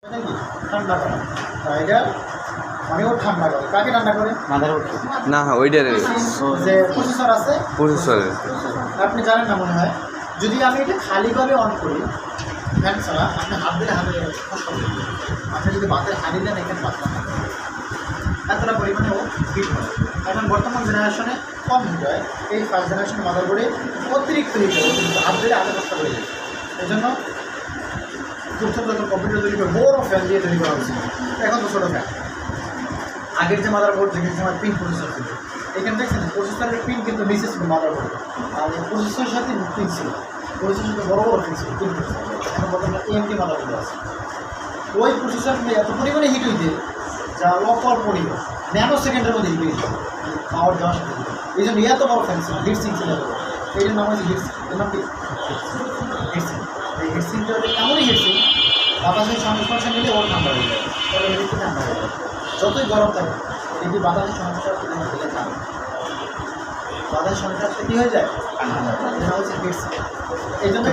নাকি ঠান্ডা করে এটা মানে ও ঠান্ডা করে কাকে ঠান্ডা করে মাদার না ওইটার যে প্রসেসর আছে প্রসেসরের আপনি জানেন না মনে হয় যদি আমি এটা খালিভাবে অন করি ফ্যান ছাড়া আপনি হাত দিলে হাতে কষ্ট হবে আপনি যদি বাতের হানি দেন এখানে পাতলা এতটা পরিমাণে ও হিট হয় এখন বর্তমান জেনারেশনে কম হিট হয় এই ফার্স্ট জেনারেশন মাদারবোর্ডে অতিরিক্ত হিট হয় কিন্তু হাত দিলে হাতে কষ্ট হয়ে যায় এই জন্য প্রথম যখন কম্পিউটার তৈরি করে বড় ফ্যান দিয়ে তৈরি করা হয়েছিল এখন তো ছোটো ফ্যান আগের যে মাদারবোর্ড যেখানে সময় পিন প্রসেসর ছিল এখানে দেখছেন প্রসেসরের পিন কিন্তু নিচে ছিল মাদারবোর্ড আর প্রসেসরের সাথে পিন ছিল প্রসেসরের সাথে বড় বড় পিন ছিল পিন এখন বর্তমানে এএমডি মাদারবোর্ড আছে ওই প্রসেসর এত পরিমাণে হিট হইতে যা অল্প পরিমাণ ন্যানো সেকেন্ডের মধ্যে হিট হয়েছে পাওয়ার দেওয়ার সাথে এই জন্য এত বড় ফ্যান ছিল হিট সিং ছিল এইটার নাম হচ্ছে হিট সিং এর নাম কি হিট সিং এই হিট সিংটা এমনই হিট সিং বাতাসের সংস্পর্শে নিলে ওর ঠান্ডা হয়ে যায় ওর এমনিতে ঠান্ডা হয়ে যায় যতই গরম থাকে কিন্তু বাতাসের সমস্যা দিলে থাকে বাতাসের সমস্যা কী হয়ে যায় ঠান্ডা হচ্ছে হিট সিং এই জন্য